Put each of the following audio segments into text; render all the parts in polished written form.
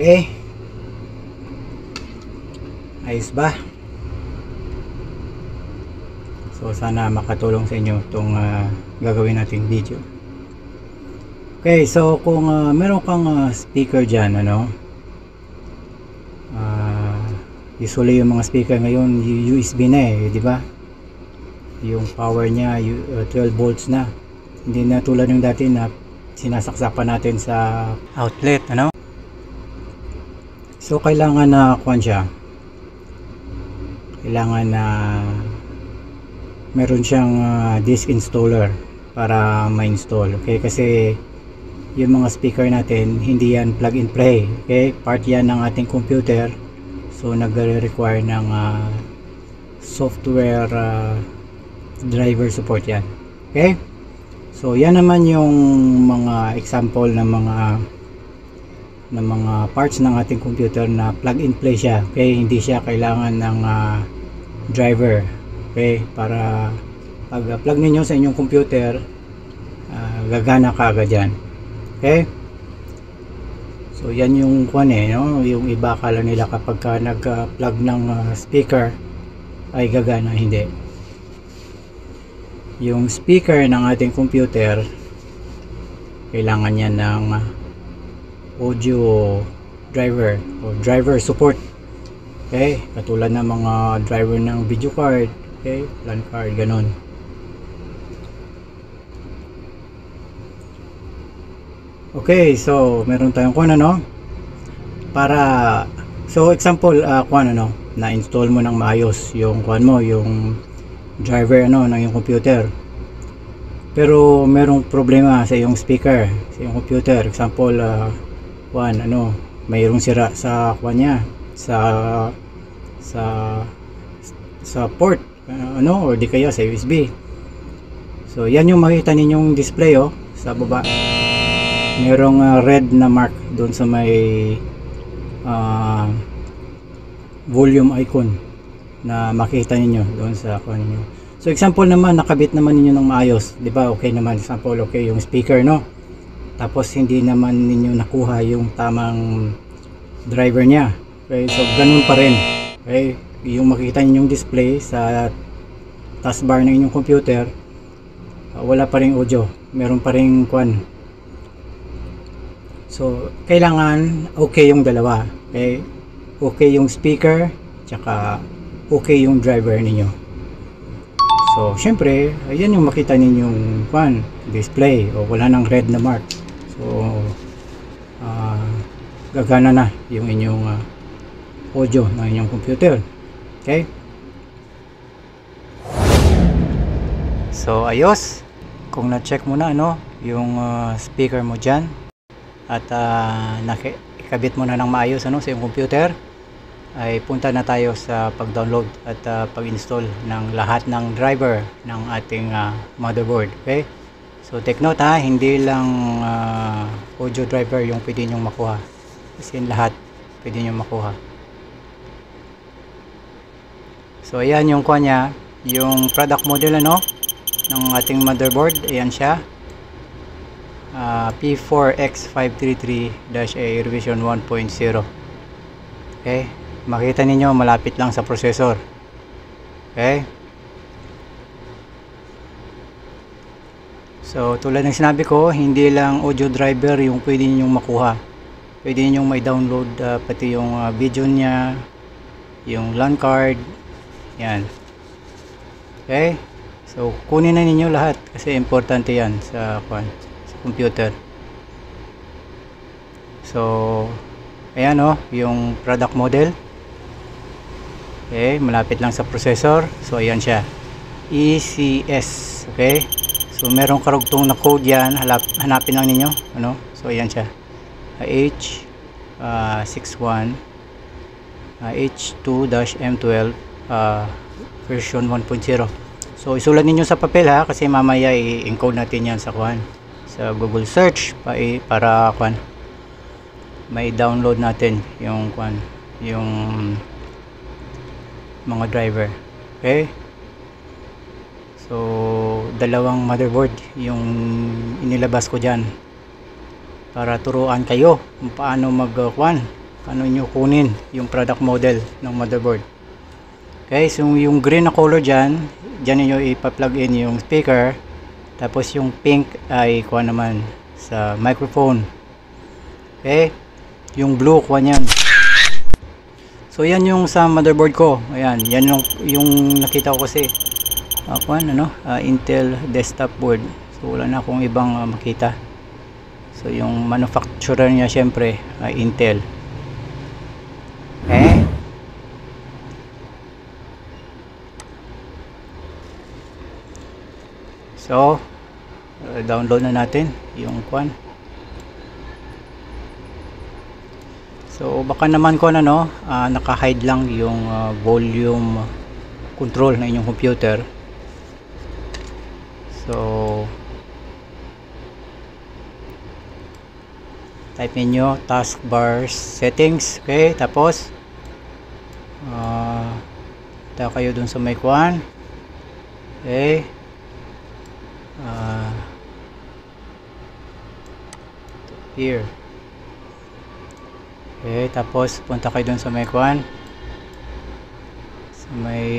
Okay, ayos ba? So sana makatulong sa inyo itong gagawin nating video. Okay, so kung meron kang speaker dyan, usually yung mga speaker ngayon USB na di ba? Yung power niya 12 volts na, hindi na tulad ng dati na sinasaksapan natin sa outlet, so kailangan na kailangan na meron siyang disk installer para ma-install. Okay, kasi yung mga speaker natin hindi yan plug and play. Okay, part yan ng ating computer, so nagre-require ng software driver support yan. Okay, so yan naman yung mga example ng mga parts ng ating computer na plug and play siya. Okay, hindi siya kailangan ng driver. Okay, para pag plug ninyo sa inyong computer, gagana kaagad yan. Okay, so yan yung yung iba akala nila kapag nag-plug ng speaker ay gagana. Hindi. Yung speaker ng ating computer kailangan yan ng audio driver o driver support. Okay, katulad ng mga driver ng video card, okay, LAN card, ganun. Okay, so meron tayong para, so example, na-install mo ng maayos yung yung driver ng yung computer, pero merong problema sa yung speaker sa yung computer. Example, mayroong sira sa niya, sa port, or di kaya sa USB. So yan yung makita ninyong display sa baba, merong red na mark doon sa may volume icon na makita ninyo doon sa ninyo. So example naman, nakabit naman ninyo ng maayos, di ba? Okay naman, example, okay yung speaker, tapos hindi naman ninyo nakuha yung tamang driver niya. Okay, so ganun pa rin. Okay, yung makikita ninyong display sa taskbar ng inyong computer, wala pa ring audio, meron pa ring so kailangan okay yung dalawa. Okay, okay yung speaker, tsaka okay yung driver ninyo. So syempre, ayan yung makita ninyong display, o wala nang red na mark. So gagana na yung inyong audio ng inyong computer. Okay, so ayos. Kung na-check mo na yung speaker mo dyan, at ikabit mo na ng maayos sa iyong computer, ay punta na tayo sa pag-download at pag-install ng lahat ng driver ng ating motherboard. Okay, so take note hindi lang audio driver yung pwede nyong makuha, kasi lahat pwede nyong makuha. So ayan yung yung product model ng ating motherboard. Ayan siya, P4X533-A revision 1.0. okay, makita ninyo malapit lang sa processor. Okay, so tulad ng sinabi ko, hindi lang audio driver yung pwede ninyong makuha, pwede ninyong may download pati yung video nya, yung LAN card, yan. Okay, so kunin na ninyo lahat kasi importante yan sa computer. So ayan yung product model. Okay, malapit lang sa processor. So ayan siya, ECS. Okay, so merong karugtong na code yan, hanapin lang ninyo so ayan siya, H61 H2-M12 version 1.0. so isulat ninyo sa papel kasi mamaya i-encode natin yan sa sa Google search para may download natin yung yung mga driver. Okay, so dalawang motherboard yung inilabas ko dyan para turuan kayo kung paano ano nyo kunin yung product model ng motherboard. Okay, so yung green na color dyan nyo ipa-plug in yung speaker, tapos yung pink ay kuha naman sa microphone. Okay, yung blue kuha nyan. So yan yung sa motherboard ko. Ayan, yan yung nakita ko kasi Intel desktop board. So wala na akong ibang makita. So yung manufacturer niya syempre ay Intel. Okay. So download na natin yung kwan. So baka naman ko naka-hide lang yung volume control na inyong computer. So type niyo taskbar settings. Okay, tapos punta kayo dun sa may kwan. Okay, here. Okay, tapos punta kayo dun sa may kwan, sa may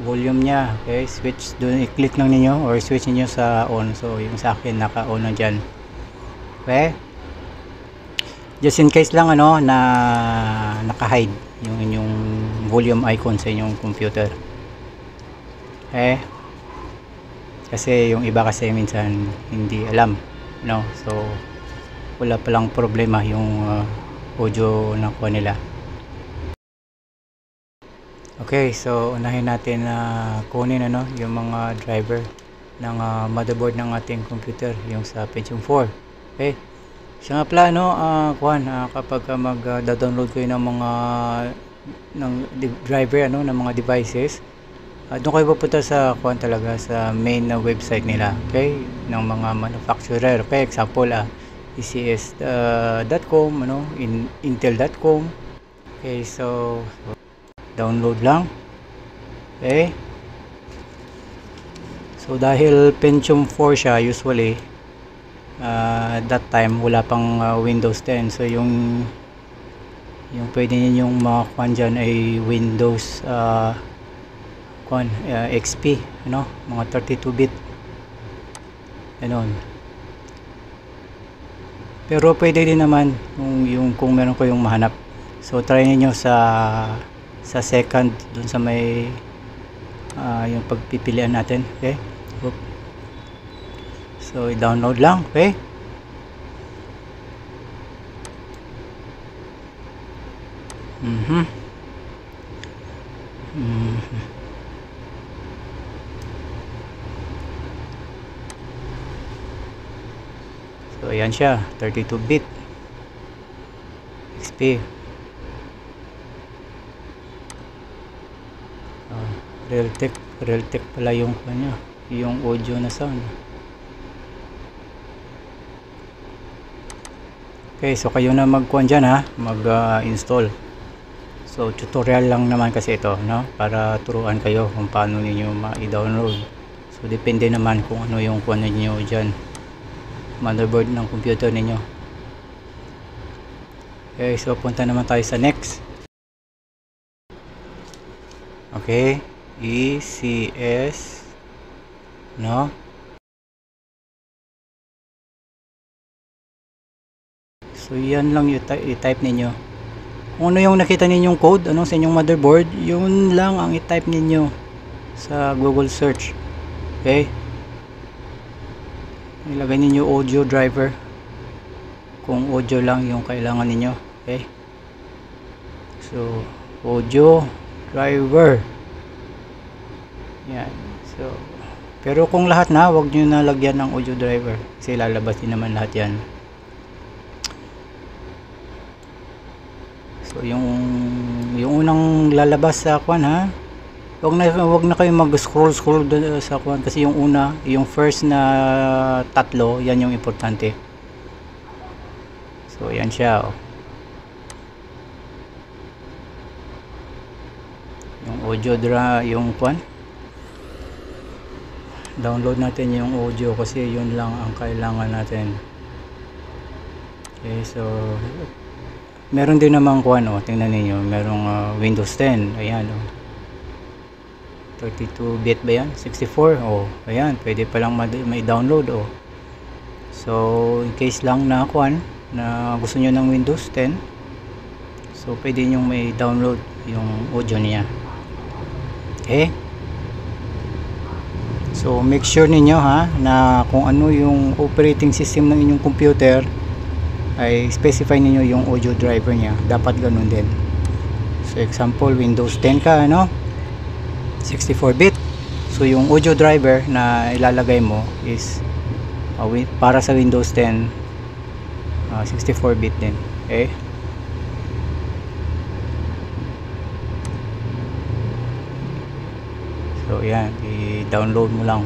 volume nya. Okay, switch dun, i-click lang ninyo or switch niyo sa on. So yung sa akin naka-on na dyan. Okay, just in case lang na naka-hide yung inyong volume icon sa inyong computer. Okay, kasi yung iba kasi minsan hindi alam, so wala palang problema yung audio na kuha nila. Okay, so unahin natin na kunin yung mga driver ng motherboard ng ating computer, yung sa Pentium 4. Okay, siya nga pala kapag mag-download kayo ng mga driver ng mga devices, doon kayo pupunta sa talaga sa main na website nila, okay, ng mga manufacturer. Okay, example ECS.com, Intel.com. Okay, so download lang. Okay, so dahil Pentium 4 siya, usually that time wala pang Windows 10, so yung pwede ninyong makakuha dyan ay Windows XP, mga 32-bit ganon. Pero pwede din naman kung meron ko yung mahanap. So try niyo sa second dun sa may yung pagpipilian natin. Okay, so i-download lang. Okay, so ayan siya, 32-bit XP. Realtek pala yung kanya, yung audio na sound. Okay, so kayo na magkuhan dyan mag-install. So tutorial lang naman kasi ito, para turuan kayo kung paano ninyo ma-download. So depende naman kung ano yung kuhan ninyo dyan, motherboard ng computer ninyo. Okay, so punta naman tayo sa next. Okay, ECS so yan lang i-type ninyo. Kung ano yung nakita ninyong code sa inyong motherboard, yun lang ang i-type ninyo sa Google search. Okay, ilagay ninyo audio driver kung audio lang yung kailangan ninyo. Okay, so audio driver yan. So pero kung lahat wag nyo na lagyan ng audio driver kasi lalabas din naman lahat yan. So yung unang lalabas sa kwan wag na kayo mag-scroll sa kwan, kasi yung first na tatlo, yan yung importante. So yan siya, yung audio yung kwan, download natin yung audio kasi yun lang ang kailangan natin. Okay, so Meron din namang kuan, tingnan niyo, merong Windows 10. Ayan, 32-bit ba yan? 64. Ayan, pwede pa lang may download. So in case lang na kuan na gusto niyo ng Windows 10, so pwede niyo may download yung audio niya. Okay, so make sure ninyo na kung ano yung operating system ng inyong computer ay specify niyo yung audio driver niya. Dapat ganun din. So example, Windows 10 ka, 64-bit. So yung audio driver na ilalagay mo is para sa Windows 10, 64-bit din. Okay, so yan, i-download mo lang.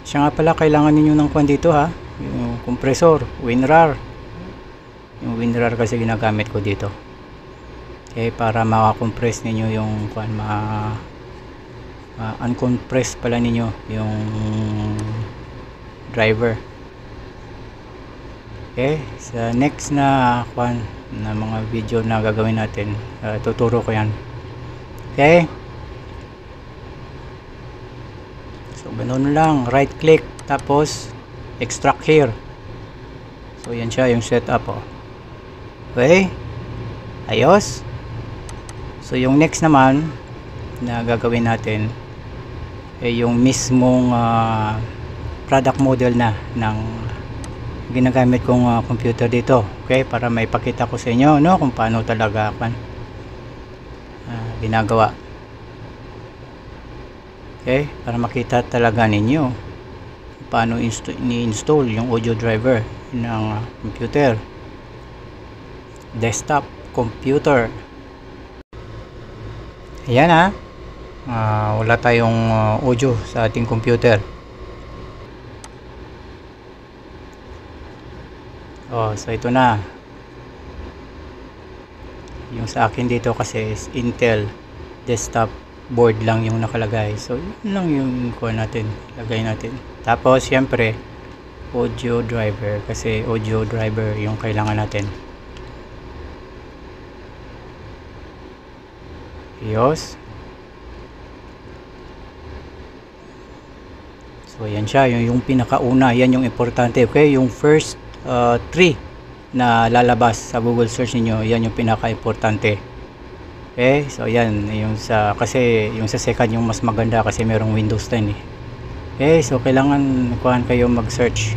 Siya nga pala, kailangan ninyo ng kuan dito yung compressor, WinRAR. Yung WinRAR kasi ginagamit ko dito. Okay, para maka-compress ninyo yung kuan, uncompress pala ninyo yung driver. Okay, sa next na kuan na mga video na gagawin natin, tuturo ko yan. Okay, so ganun lang, right click tapos extract here. So yan siya yung setup. Okay, ayos. So yung next naman na gagawin natin ay yung mismong product model na ng ginagamit kong computer dito. Okay, para maipakita ko sa inyo kung paano talaga ginagawa. Okay, para makita talaga ninyo paano ni-install yung audio driver ng computer, desktop computer. Ayan wala tayong audio sa ating computer. So ito na yung sa akin dito, kasi is Intel desktop board lang yung nakalagay. So yun lang yung kuha natin, lagay natin. Tapos syempre audio driver, kasi audio driver yung kailangan natin. Ayos. So yan siya, yung pinakauna, yan yung importante. Okay, yung first 3 na lalabas sa Google search niyo, yan yung pinaka-importante. Okay, so yan yung kasi yung sa second yung mas maganda kasi merong Windows 10 Okay, so kailangan kuhan kayo mag-search.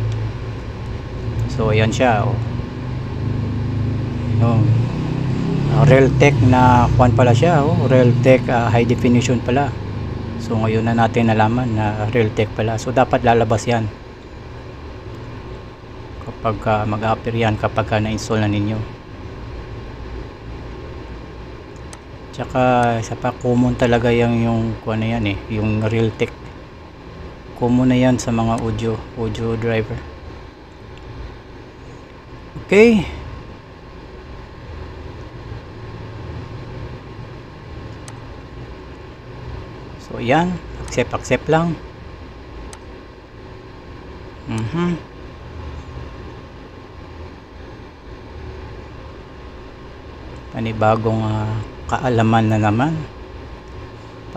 So yan siya. Yung Realtek na kuhan pala siya. Realtek high definition pala. So ngayon na natin nalaman na Realtek pala. So dapat lalabas yan kapag mag-appear yan, kapag na-install na ninyo. Tsaka isa pa, common talaga yung kuha na yan yung Realtek. Common na yan sa mga audio driver. Okay, so yan, accept lang. Panibagong kaalaman na naman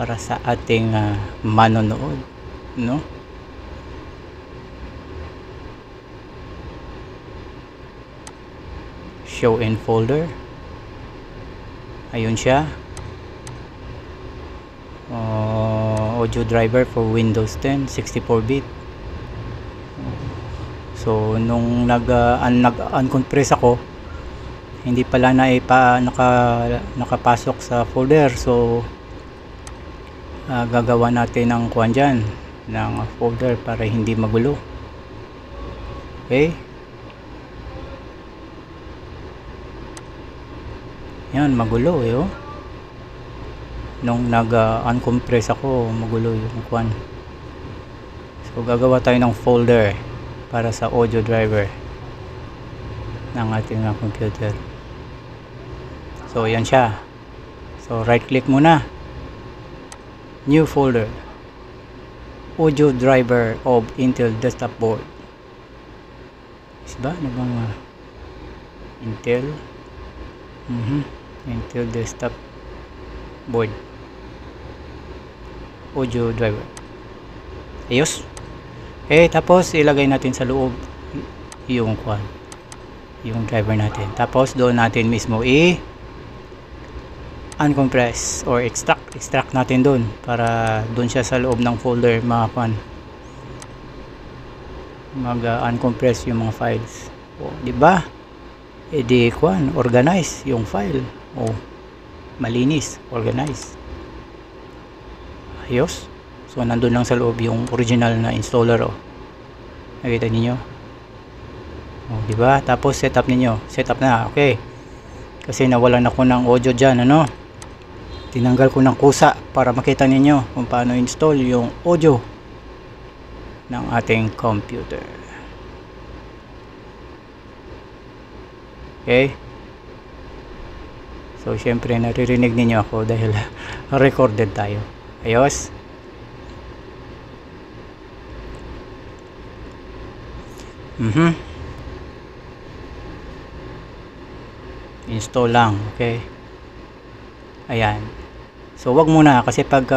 para sa ating manonood, show in folder. Ayun siya, audio driver for Windows 10 64-bit. So nung nag-uncompress ako, hindi pala nakapasok sa folder. So gagawa natin ng kuwan dyan, ng folder para hindi magulo. Okay, yan, magulo nung nag-uncompress ako, magulo yung kuwan. So gagawa tayo ng folder para sa audio driver ng ating computer. So yan siya. So right click muna, new folder. audio driver of Intel desktop board. Diba? Ano bang Intel? Intel desktop board audio driver. Ayos. Tapos ilagay natin sa loob yung driver natin. Tapos doon natin mismo uncompress or extract natin doon para doon siya sa loob ng folder mag uncompress yung mga files. Di ba? Di organize yung file. Malinis, organize. Ayos. So nandun lang sa loob yung original na installer. Nakita niyo? Di ba? Tapos setup na. Okay. Kasi nawalan ako ng audio diyan, tinanggal ko ng kusa para makita ninyo kung paano install yung audio ng ating computer. Okay. So syempre naririnig ninyo ako dahil recorded tayo. Ayos. Install lang. Okay. Ayan. So wag muna kasi pag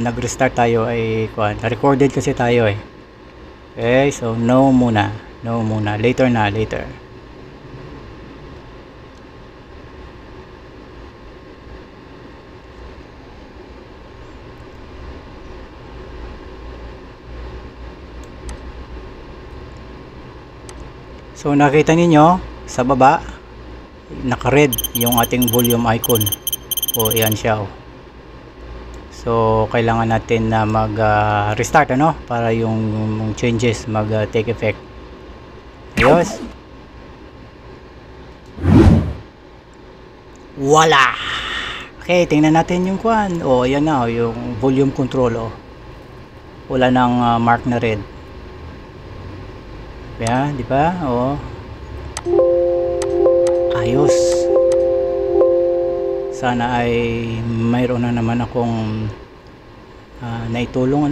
nag-restart tayo ay recorded kasi tayo Okay, so no muna. Later. So nakita ninyo sa baba naka-red yung ating volume icon. Ayan siya. So kailangan natin na mag-restart para yung changes take effect. Ayos. Wala. Okay, tingnan natin yung ayan na yung volume control. Wala nang mark na red. Yan, di ba? Ayos. Sana ay mayroon na naman akong naitulong